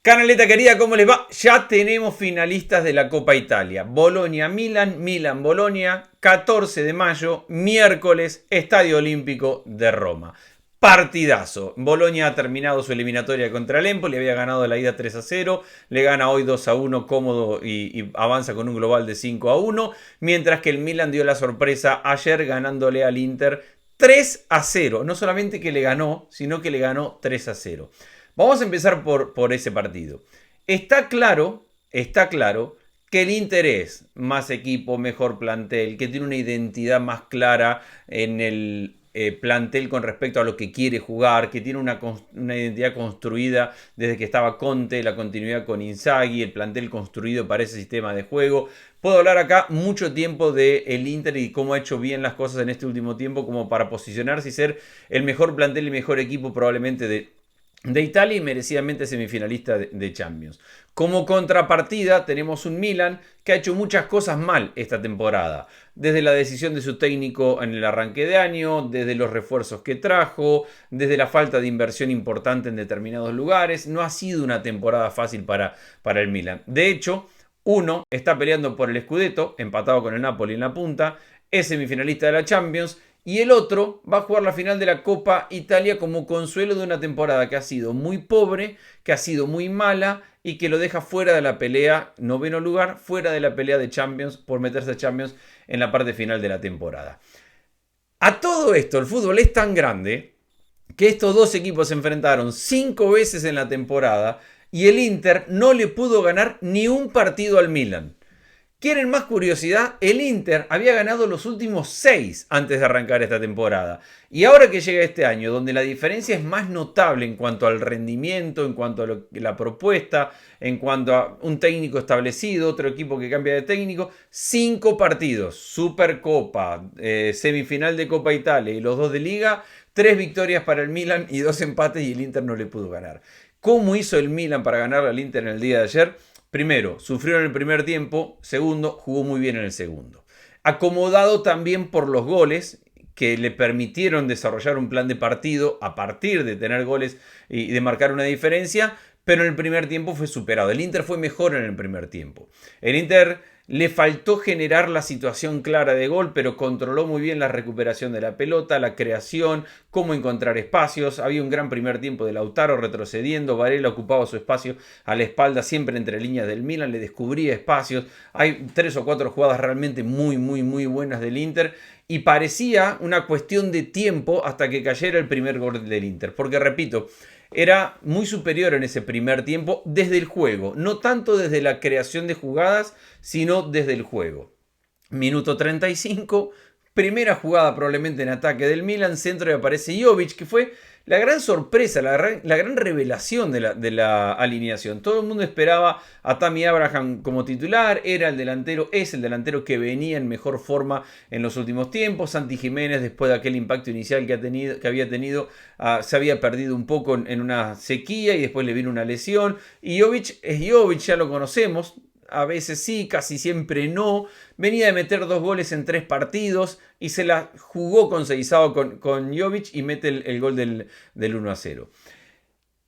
Canaleta querida, ¿cómo les va? Ya tenemos finalistas de la Copa Italia. Bolonia-Milan, Milan-Bolonia, 14 de mayo, miércoles, Estadio Olímpico de Roma. Partidazo. Bolonia ha terminado su eliminatoria contra el Empoli, había ganado la ida 3-0, le gana hoy 2-1 cómodo y avanza con un global de 5-1, mientras que el Milan dio la sorpresa ayer ganándole al Inter 3-0. No solamente que le ganó, sino que le ganó 3-0. Vamos a empezar por ese partido. Está claro que el Inter es más equipo, mejor plantel, que tiene una identidad más clara en el plantel con respecto a lo que quiere jugar, que tiene una identidad construida desde que estaba Conte, la continuidad con Inzaghi, el plantel construido para ese sistema de juego. Puedo hablar acá mucho tiempo del Inter y cómo ha hecho bien las cosas en este último tiempo como para posicionarse y ser el mejor plantel y mejor equipo probablemente de Italia y merecidamente semifinalista de Champions. Como contrapartida tenemos un Milan que ha hecho muchas cosas mal esta temporada. Desde la decisión de su técnico en el arranque de año, desde los refuerzos que trajo, desde la falta de inversión importante en determinados lugares. No ha sido una temporada fácil para el Milan. De hecho, uno está peleando por el Scudetto, empatado con el Napoli en la punta, es semifinalista de la Champions. Y el otro va a jugar la final de la Copa Italia como consuelo de una temporada que ha sido muy pobre, que ha sido muy mala y que lo deja fuera de la pelea, noveno lugar, fuera de la pelea de Champions por meterse a Champions en la parte final de la temporada. A todo esto, el fútbol es tan grande que estos dos equipos se enfrentaron 5 veces en la temporada y el Inter no le pudo ganar ni un partido al Milan. ¿Quieren más curiosidad? El Inter había ganado los últimos 6 antes de arrancar esta temporada. Y ahora que llega este año, donde la diferencia es más notable en cuanto al rendimiento, en cuanto a la propuesta, en cuanto a un técnico establecido, otro equipo que cambia de técnico, 5 partidos, Supercopa, semifinal de Copa Italia y los 2 de Liga, 3 victorias para el Milan y 2 empates y el Inter no le pudo ganar. ¿Cómo hizo el Milan para ganarle al Inter en el día de ayer? Primero, sufrió en el primer tiempo. Segundo, jugó muy bien en el segundo. Acomodado también por los goles que le permitieron desarrollar un plan de partido a partir de tener goles y de marcar una diferencia, pero en el primer tiempo fue superado. El Inter fue mejor en el primer tiempo. El Inter le faltó generar la situación clara de gol, pero controló muy bien la recuperación de la pelota, la creación, cómo encontrar espacios. Había un gran primer tiempo de Lautaro retrocediendo. Varela ocupaba su espacio a la espalda, siempre entre líneas del Milan, le descubría espacios. Hay 3 o 4 jugadas realmente muy buenas del Inter. Y parecía una cuestión de tiempo hasta que cayera el primer gol del Inter. Porque, repito, era muy superior en ese primer tiempo desde el juego. No tanto desde la creación de jugadas, sino desde el juego. Minuto 35, primera jugada probablemente en ataque del Milan, centro y aparece Jovic, que fue la gran sorpresa, la gran revelación de la alineación. Todo el mundo esperaba a Tammy Abraham como titular, es el delantero que venía en mejor forma en los últimos tiempos. Santi Jiménez, después de aquel impacto inicial que había tenido, se había perdido un poco en una sequía y después le vino una lesión. Y Jovic es Jovic, ya lo conocemos. A veces sí, casi siempre no. Venía de meter 2 goles en 3 partidos y se la jugó con Seizao con Jovic y mete el gol del 1-0.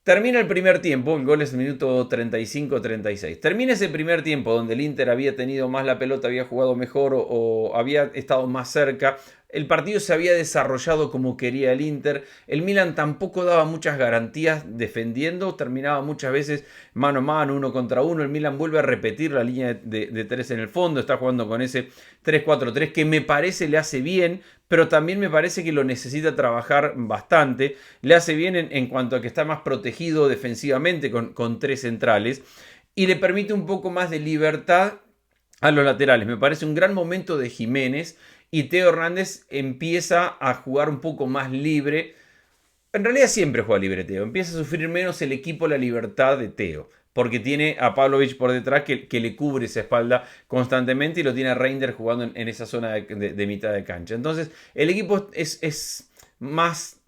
Termina el primer tiempo, el gol es el minuto 35-36. Termina ese primer tiempo donde el Inter había tenido más la pelota, había jugado mejor o había estado más cerca. El partido se había desarrollado como quería el Inter. El Milan tampoco daba muchas garantías defendiendo. Terminaba muchas veces mano a mano, 1 contra 1. El Milan vuelve a repetir la línea de 3 en el fondo. Está jugando con ese 3-4-3 que me parece le hace bien, pero también me parece que lo necesita trabajar bastante. Le hace bien en cuanto a que está más protegido defensivamente con 3 centrales. Y le permite un poco más de libertad a los laterales. Me parece un gran momento de Jiménez. Y Theo Hernández empieza a jugar un poco más libre. En realidad siempre juega libre Theo. Empieza a sufrir menos el equipo la libertad de Theo. Porque tiene a Pavlovic por detrás que le cubre esa espalda constantemente. Y lo tiene a Reinders jugando en esa zona de mitad de cancha. Entonces el equipo es más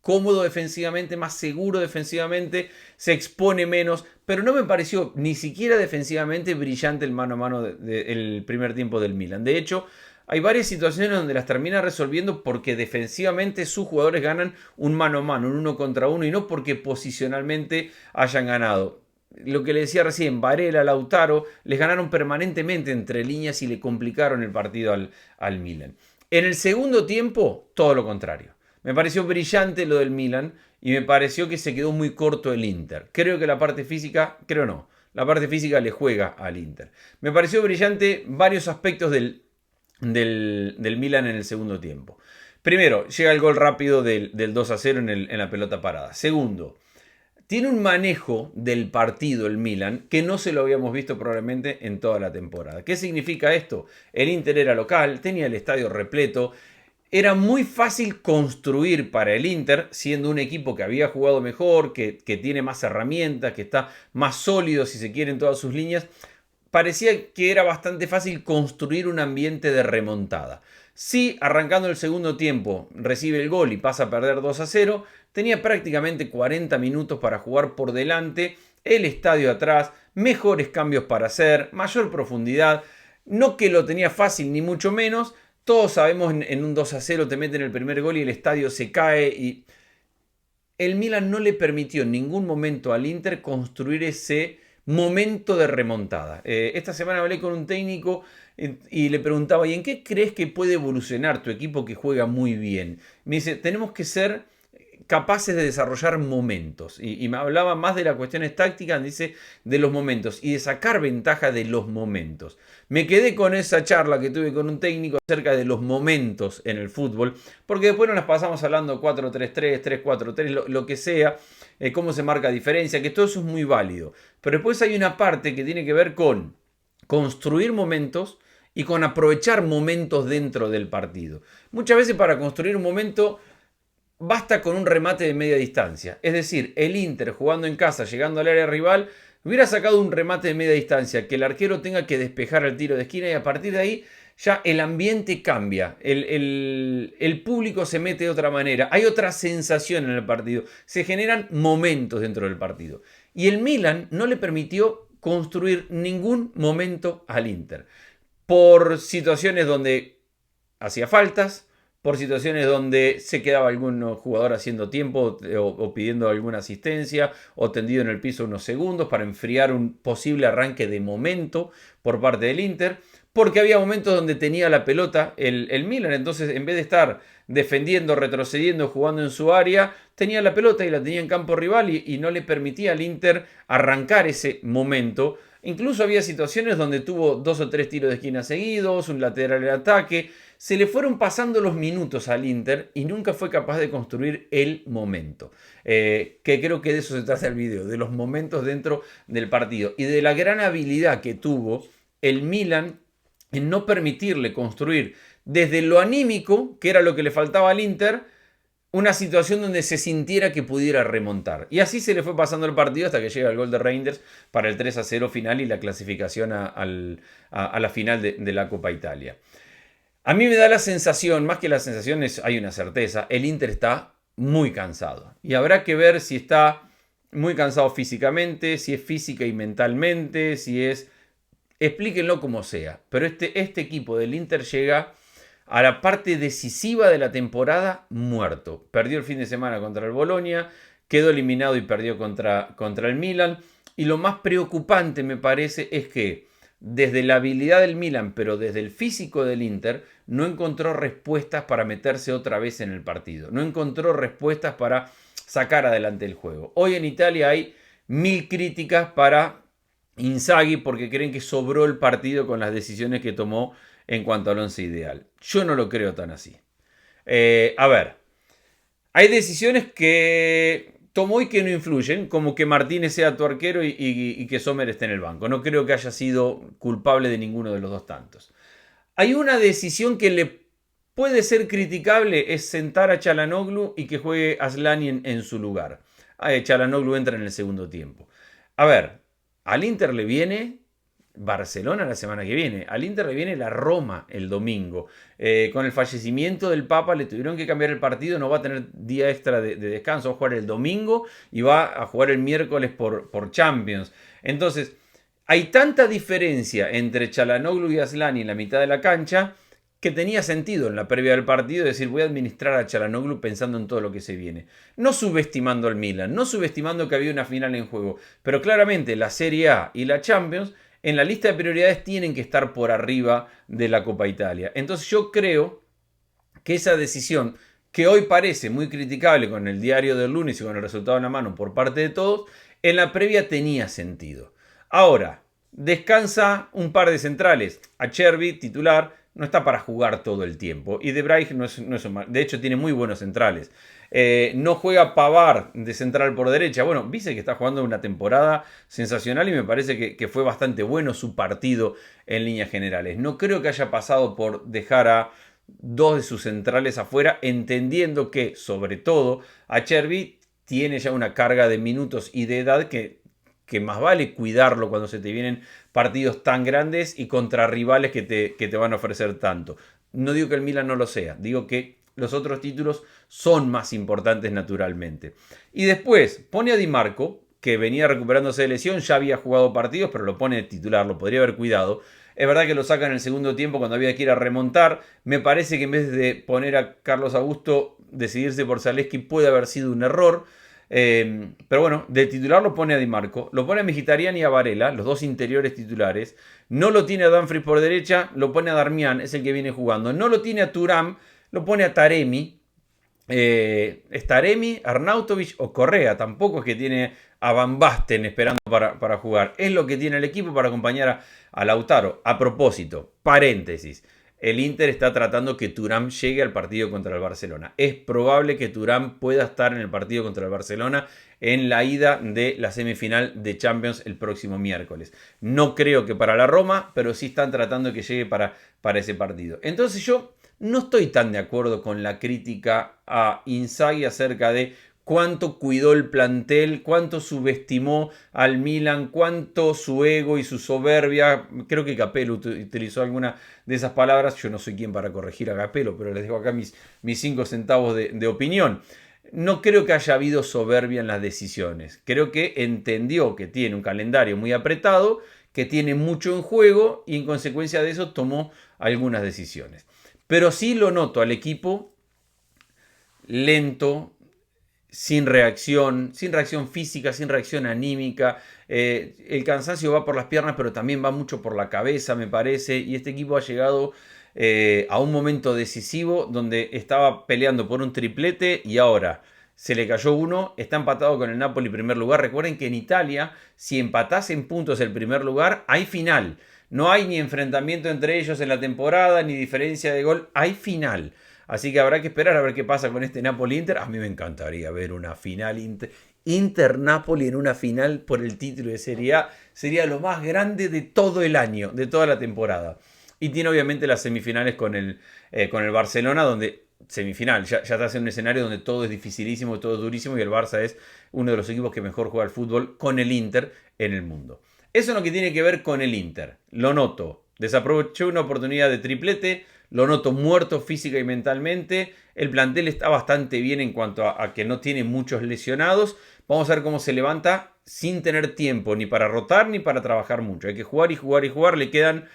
cómodo defensivamente, más seguro defensivamente. Se expone menos. Pero no me pareció ni siquiera defensivamente brillante el mano a mano del primer tiempo del Milan. De hecho, hay varias situaciones donde las termina resolviendo porque defensivamente sus jugadores ganan un mano a mano, un 1 contra 1 y no porque posicionalmente hayan ganado. lo que le decía recién, Varela, Lautaro, les ganaron permanentemente entre líneas y le complicaron el partido al Milan. En el segundo tiempo, todo lo contrario. Me pareció brillante lo del Milan y me pareció que se quedó muy corto el Inter. Creo que la parte física, creo no, la parte física le juega al Inter. Me pareció brillante varios aspectos del Milan en el segundo tiempo. Primero, llega el gol rápido del 2-0 en la pelota parada. Segundo, tiene un manejo del partido el Milan que no se lo habíamos visto probablemente en toda la temporada. ¿Qué significa esto? El Inter era local, tenía el estadio repleto. Era muy fácil construir para el Inter, siendo un equipo que había jugado mejor, que tiene más herramientas, que está más sólido, si se quiere, en todas sus líneas. Parecía que era bastante fácil construir un ambiente de remontada. Si arrancando el segundo tiempo recibe el gol y pasa a perder 2-0, tenía prácticamente 40 minutos para jugar por delante, el estadio atrás, mejores cambios para hacer, mayor profundidad. No que lo tenía fácil ni mucho menos. Todos sabemos en un 2-0 te meten el primer gol y el estadio se cae y el Milan no le permitió en ningún momento al Inter construir ese momento de remontada. Esta semana hablé con un técnico y le preguntaba, ¿y en qué crees que puede evolucionar tu equipo que juega muy bien? Me dice, tenemos que ser capaces de desarrollar momentos. Y me hablaba más de las cuestiones tácticas, dice, de los momentos y de sacar ventaja de los momentos. Me quedé con esa charla que tuve con un técnico acerca de los momentos en el fútbol, porque después nos las pasamos hablando 4-3-3, 3-4-3, lo que sea, cómo se marca diferencia, que todo eso es muy válido. Pero después hay una parte que tiene que ver con construir momentos y con aprovechar momentos dentro del partido. Muchas veces para construir un momento basta con un remate de media distancia. Es decir, el Inter jugando en casa, llegando al área rival, hubiera sacado un remate de media distancia, que el arquero tenga que despejar el tiro de esquina y a partir de ahí ya el ambiente cambia, el público se mete de otra manera, hay otra sensación en el partido, se generan momentos dentro del partido. Y el Milan no le permitió construir ningún momento al Inter, por situaciones donde hacía faltas, por situaciones donde se quedaba algún jugador haciendo tiempo o pidiendo alguna asistencia o tendido en el piso unos segundos para enfriar un posible arranque de momento por parte del Inter, porque había momentos donde tenía la pelota el Milan, entonces en vez de estar defendiendo, retrocediendo, jugando en su área, tenía la pelota y la tenía en campo rival y no le permitía al Inter arrancar ese momento. Incluso había situaciones donde tuvo 2 o 3 tiros de esquina seguidos, un lateral de ataque. Se le fueron pasando los minutos al Inter y nunca fue capaz de construir el momento. Que creo que de eso se trata el video, de los momentos dentro del partido y de la gran habilidad que tuvo el Milan en no permitirle construir desde lo anímico, que era lo que le faltaba al Inter, una situación donde se sintiera que pudiera remontar. Y así se le fue pasando el partido hasta que llega el gol de Reinders para el 3-0 final y la clasificación a la final de la Copa Italia. A mí me da la sensación, más que la sensación hay una certeza, el Inter está muy cansado. Y habrá que ver si está muy cansado físicamente, si es física y mentalmente, si es... Explíquenlo como sea. Pero este equipo del Inter llega a la parte decisiva de la temporada muerto. Perdió el fin de semana contra el Bologna, quedó eliminado y perdió contra el Milan. Y lo más preocupante me parece es que desde la habilidad del Milan, pero desde el físico del Inter, no encontró respuestas para meterse otra vez en el partido. No encontró respuestas para sacar adelante el juego. Hoy en Italia hay 1000 críticas para Inzaghi porque creen que sobró el partido con las decisiones que tomó en cuanto al once ideal. Yo no lo creo tan así. A ver, hay decisiones que tomó y que no influyen, como que Martínez sea tu arquero y que Sommer esté en el banco. No creo que haya sido culpable de ninguno de los dos tantos. Hay una decisión que le puede ser criticable, es sentar a Çalhanoğlu y que juegue Asllani en su lugar. Çalhanoğlu entra en el segundo tiempo. A ver, al Inter le viene Barcelona la semana que viene. Al Inter le viene la Roma el domingo. Con el fallecimiento del Papa le tuvieron que cambiar el partido. No va a tener día extra de descanso. Va a jugar el domingo y va a jugar el miércoles por Champions. Entonces, hay tanta diferencia entre Çalhanoğlu y Asllani en la mitad de la cancha que tenía sentido en la previa del partido, decir, voy a administrar a Çalhanoğlu pensando en todo lo que se viene. No subestimando al Milan, no subestimando que había una final en juego, pero claramente la Serie A y la Champions en la lista de prioridades tienen que estar por arriba de la Copa Italia. Entonces yo creo que esa decisión, que hoy parece muy criticable con el diario del lunes y con el resultado en la mano por parte de todos, en la previa tenía sentido. Ahora, descansa un par de centrales. Acerbi, titular, no está para jugar todo el tiempo. Y De Vrij no es un mal. De hecho, tiene muy buenos centrales. No juega Pavard de central por derecha. Bueno, dice que está jugando una temporada sensacional y me parece que fue bastante bueno su partido en líneas generales. No creo que haya pasado por dejar a dos de sus centrales afuera, entendiendo que, sobre todo, Acerbi tiene ya una carga de minutos y de edad que más vale cuidarlo cuando se te vienen partidos tan grandes y contra rivales que te van a ofrecer tanto. No digo que el Milan no lo sea, digo que los otros títulos son más importantes naturalmente. Y después pone a Di Marco, que venía recuperándose de lesión, ya había jugado partidos, pero lo pone de titular, lo podría haber cuidado. Es verdad que lo saca en el segundo tiempo cuando había que ir a remontar. Me parece que en vez de poner a Carlos Augusto, decidirse por Zalewski puede haber sido un error. Pero bueno, de titular lo pone a Di Marco, lo pone a Mkhitaryan y a Varela, los dos interiores titulares. No lo tiene a Dumfries por derecha, lo pone a Darmian, es el que viene jugando. No lo tiene a Thuram, lo pone a Taremi. Es Taremi, Arnautovic o Correa. Tampoco es que tiene a Van Basten esperando para jugar. Es lo que tiene el equipo para acompañar a Lautaro. A propósito, paréntesis. El Inter está tratando que Thuram llegue al partido contra el Barcelona. Es probable que Thuram pueda estar en el partido contra el Barcelona en la ida de la semifinal de Champions el próximo miércoles. No creo que para la Roma, pero sí están tratando que llegue para ese partido. Entonces yo no estoy tan de acuerdo con la crítica a Inzaghi acerca de cuánto cuidó el plantel, cuánto subestimó al Milan, cuánto su ego y su soberbia. Creo que Capello utilizó alguna de esas palabras. Yo no soy quien para corregir a Capello, pero les dejo acá mis 5 centavos de opinión. No creo que haya habido soberbia en las decisiones. Creo que entendió que tiene un calendario muy apretado, que tiene mucho en juego y en consecuencia de eso tomó algunas decisiones. Pero sí lo noto al equipo lento, sin reacción física, sin reacción anímica. El cansancio va por las piernas, pero también va mucho por la cabeza, me parece. Y este equipo ha llegado a un momento decisivo donde estaba peleando por un triplete y ahora se le cayó uno. Está empatado con el Napoli primer lugar. Recuerden que en Italia, si empatás en puntos el primer lugar, hay final. No hay ni enfrentamiento entre ellos en la temporada, ni diferencia de gol. Hay final. Así que habrá que esperar a ver qué pasa con este Napoli-Inter. A mí me encantaría ver una final Inter-Napoli en una final por el título de Serie A. Sería lo más grande de todo el año, de toda la temporada. Y tiene obviamente las semifinales con el Barcelona, donde semifinal, ya está en un escenario donde todo es dificilísimo, todo es durísimo y el Barça es uno de los equipos que mejor juega al fútbol con el Inter en el mundo. Eso es lo que tiene que ver con el Inter. Lo noto. Desaprovechó una oportunidad de triplete. Lo noto muerto física y mentalmente. El plantel está bastante bien en cuanto a que no tiene muchos lesionados. Vamos a ver cómo se levanta sin tener tiempo ni para rotar ni para trabajar mucho. Hay que jugar y jugar y jugar. Le quedan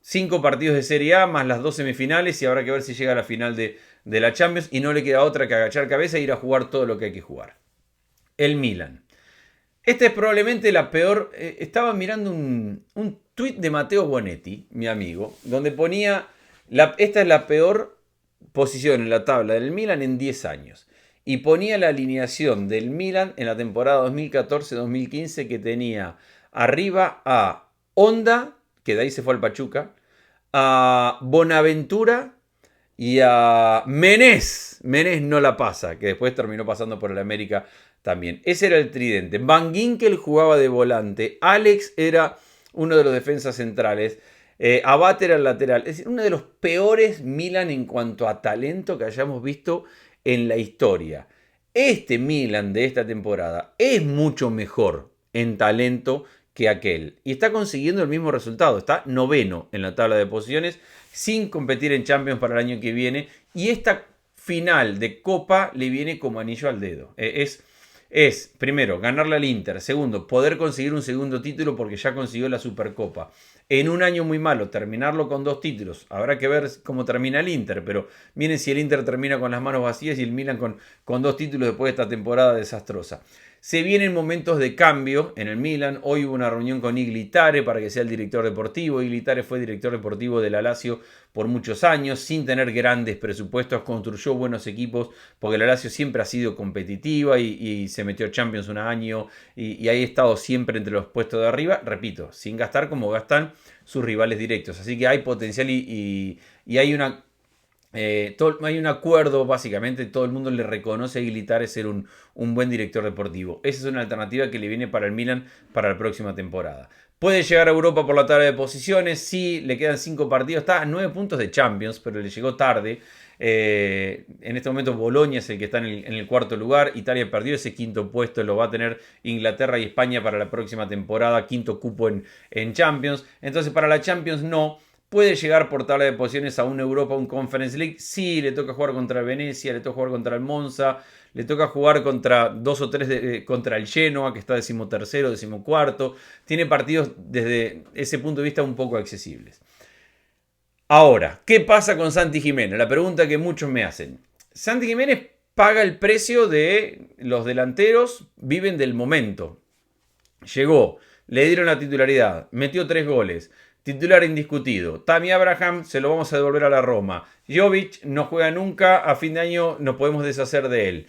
5 partidos de Serie A más las 2 semifinales y habrá que ver si llega a la final de la Champions. Y no le queda otra que agachar cabeza e ir a jugar todo lo que hay que jugar. El Milan. Esta es probablemente la peor. Estaba mirando un tuit de Matteo Bonetti, mi amigo, donde ponía... esta es la peor posición en la tabla del Milan en 10 años. Y ponía la alineación del Milan en la temporada 2014-2015 que tenía arriba a Honda, que de ahí se fue al Pachuca, a Bonaventura y a Menés. Menés no la pasa, que después terminó pasando por el América también. Ese era el tridente. Van Ginkel jugaba de volante. Alex era uno de los defensas centrales. Abate era el lateral. Es decir, uno de los peores Milan en cuanto a talento que hayamos visto en la historia. Este Milan de esta temporada es mucho mejor en talento que aquel. Y está consiguiendo el mismo resultado. Está noveno en la tabla de posiciones sin competir en Champions para el año que viene. Y esta final de Copa le viene como anillo al dedo. Es es, primero, ganarle al Inter. Segundo, poder conseguir un segundo título porque ya consiguió la Supercopa. En un año muy malo, terminarlo con 2 títulos. Habrá que ver cómo termina el Inter, pero miren si el Inter termina con las manos vacías y el Milan con 2 títulos después de esta temporada desastrosa. Se vienen momentos de cambio en el Milan. Hoy hubo una reunión con Iglitare para que sea el director deportivo. Iglitare fue director deportivo de la Lazio por muchos años, sin tener grandes presupuestos, construyó buenos equipos, porque la Lazio siempre ha sido competitiva y se metió a Champions un año y ha estado siempre entre los puestos de arriba, repito, sin gastar como gastan sus rivales directos. Así que hay potencial y hay hay un acuerdo, básicamente, todo el mundo le reconoce a Iglitare ser un buen director deportivo. Esa es una alternativa que le viene para el Milan para la próxima temporada. Puede llegar a Europa por la tabla de posiciones, sí, le quedan 5 partidos, está a 9 puntos de Champions, pero le llegó tarde. En este momento Bolonia es el que está en el cuarto lugar, Italia perdió ese quinto puesto, lo va a tener Inglaterra y España para la próxima temporada, quinto cupo en Champions. Entonces para la Champions no. Puede llegar por tabla de posiciones a una Europa, un Conference League. Sí, le toca jugar contra el Venecia, le toca jugar contra el Monza, le toca jugar contra 2 o 3 contra el Genoa, que está 13º, 14º. Tiene partidos desde ese punto de vista un poco accesibles. Ahora, ¿qué pasa con Santi Giménez? La pregunta que muchos me hacen. Santi Giménez paga el precio de los delanteros, viven del momento. Llegó, le dieron la titularidad, metió 3 goles. Titular indiscutido. Tammy Abraham se lo vamos a devolver a la Roma. Jovic no juega nunca. A fin de año nos podemos deshacer de él.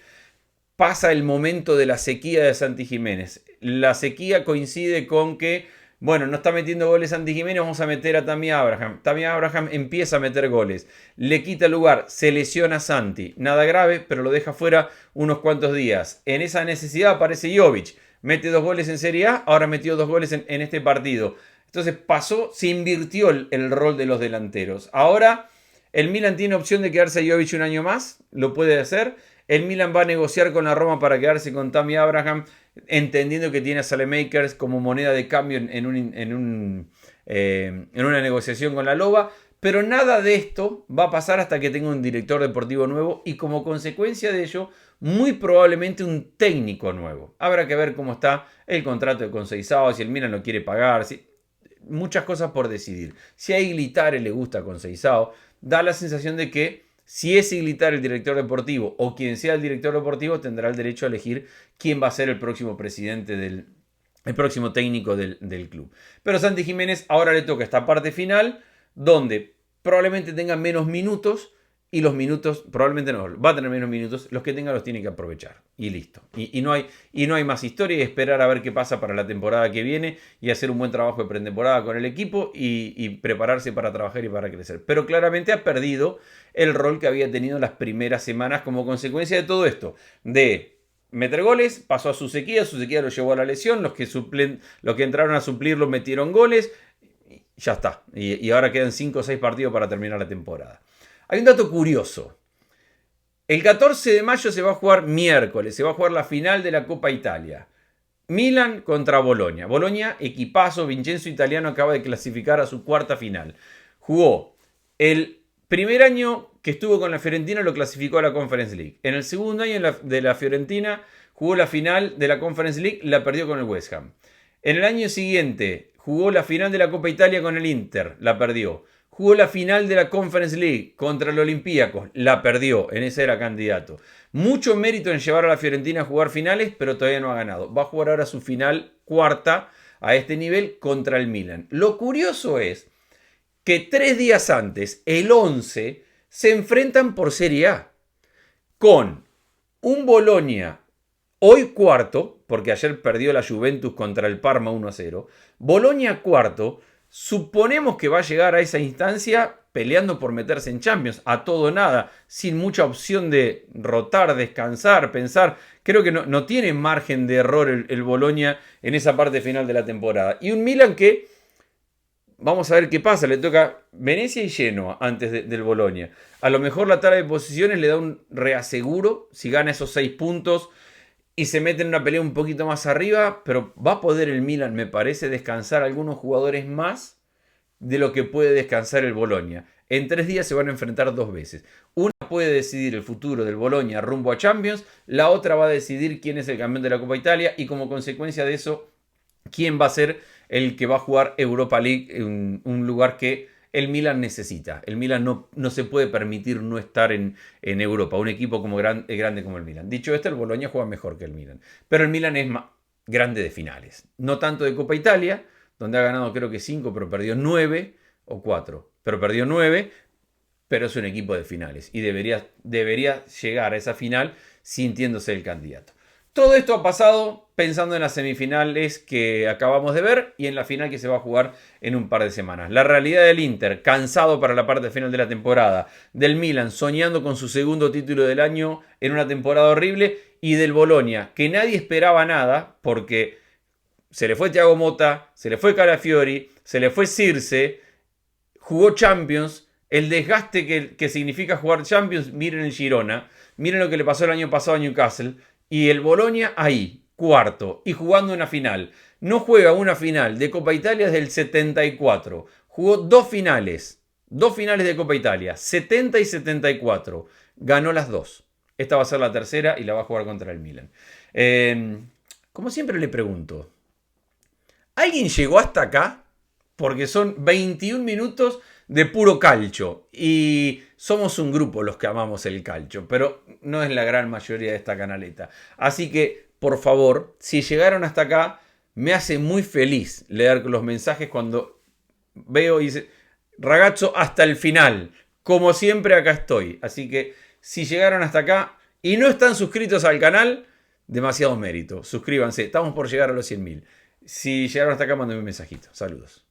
Pasa el momento de la sequía de Santi Giménez. La sequía coincide con que, bueno, no está metiendo goles Santi Giménez, vamos a meter a Tammy Abraham. Tammy Abraham empieza a meter goles. Le quita el lugar, se lesiona Santi. Nada grave, pero lo deja fuera unos cuantos días. En esa necesidad aparece Jovic. Mete 2 goles en Serie A, ahora metió 2 goles en este partido. Entonces se invirtió el rol de los delanteros. Ahora el Milan tiene opción de quedarse a Jovic un año más, lo puede hacer. El Milan va a negociar con la Roma para quedarse con Tammy Abraham, entendiendo que tiene a Saelemaekers como moneda de cambio en una negociación con la Loba. Pero nada de esto va a pasar hasta que tenga un director deportivo nuevo y como consecuencia de ello, muy probablemente un técnico nuevo. Habrá que ver cómo está el contrato de Conceição, si el Milan lo quiere pagar, muchas cosas por decidir. Si a Iglitare le gusta Conceição, da la sensación de que si es Iglitare el director deportivo o quien sea el director deportivo tendrá el derecho a elegir quién va a ser el próximo presidente el próximo técnico del club. Pero Santi Giménez ahora le toca esta parte final donde probablemente tenga menos minutos y los minutos, probablemente no, va a tener menos minutos, los que tenga los tiene que aprovechar y listo. Y no hay más historia y esperar a ver qué pasa para la temporada que viene y hacer un buen trabajo de pretemporada con el equipo y prepararse para trabajar y para crecer. Pero claramente ha perdido el rol que había tenido en las primeras semanas como consecuencia de todo esto, de meter goles, pasó a su sequía lo llevó a la lesión, los que entraron a suplirlo metieron goles, ya está. Y ahora quedan 5 o 6 partidos para terminar la temporada. Hay un dato curioso. El 14 de mayo se va a jugar miércoles, se va a jugar la final de la Copa Italia. Milan contra Bolonia. Bolonia, equipazo, Vincenzo Italiano acaba de clasificar a su cuarta final. Jugó el primer año que estuvo con la Fiorentina, lo clasificó a la Conference League. En el segundo año de la Fiorentina jugó la final de la Conference League, la perdió con el West Ham. En el año siguiente jugó la final de la Copa Italia con el Inter, la perdió. Jugó la final de la Conference League contra el Olympiacos, la perdió, en ese era candidato. Mucho mérito en llevar a la Fiorentina a jugar finales, pero todavía no ha ganado. Va a jugar ahora su final cuarta a este nivel contra el Milan. Lo curioso es que 3 días antes, el 11, se enfrentan por Serie A con un Bolonia hoy cuarto, porque ayer perdió la Juventus contra el Parma 1-0. Bolonia cuarto. Suponemos que va a llegar a esa instancia peleando por meterse en Champions, a todo o nada, sin mucha opción de rotar, descansar, pensar. Creo que no tiene margen de error el Bolonia en esa parte final de la temporada. Y un Milan que, vamos a ver qué pasa, le toca Venecia y Genoa antes del Bolonia. A lo mejor la tabla de posiciones le da un reaseguro si gana esos 6 puntos y se mete en una pelea un poquito más arriba, pero va a poder el Milan, me parece, descansar algunos jugadores más de lo que puede descansar el Bolonia. En 3 días se van a enfrentar 2 veces. Una puede decidir el futuro del Bologna rumbo a Champions, la otra va a decidir quién es el campeón de la Copa Italia y como consecuencia de eso, quién va a ser el que va a jugar Europa League, un lugar que el Milan necesita. El Milan no se puede permitir no estar en Europa, un equipo como grande como el Milan. Dicho esto, el Bologna juega mejor que el Milan, pero el Milan es más grande de finales, no tanto de Copa Italia, donde ha ganado creo que 5, pero perdió 9 o 4, pero perdió 9, pero es un equipo de finales y debería llegar a esa final sintiéndose el candidato. Todo esto ha pasado pensando en las semifinales que acabamos de ver y en la final que se va a jugar en un par de semanas. La realidad del Inter, cansado para la parte final de la temporada, del Milan soñando con su segundo título del año en una temporada horrible y del Bologna, que nadie esperaba nada porque se le fue Thiago Motta, se le fue Calafiori, se le fue Circe, jugó Champions, el desgaste que significa jugar Champions, miren el Girona, miren lo que le pasó el año pasado a Newcastle, y el Bologna ahí, cuarto, y jugando una final. No juega una final de Copa Italia desde el 74. Jugó dos finales de Copa Italia, 70 y 74. Ganó las dos. Esta va a ser la tercera y la va a jugar contra el Milan. Como siempre le pregunto, ¿alguien llegó hasta acá? Porque son 21 minutos de puro calcio. Y somos un grupo los que amamos el calcio, pero no es la gran mayoría de esta canaleta. Así que, por favor, si llegaron hasta acá, me hace muy feliz leer los mensajes cuando veo y dice, ragazzo, hasta el final. Como siempre, acá estoy. Así que, si llegaron hasta acá y no están suscritos al canal, demasiado mérito. Suscríbanse. Estamos por llegar a los 100.000. Si llegaron hasta acá, mándenme un mensajito. Saludos.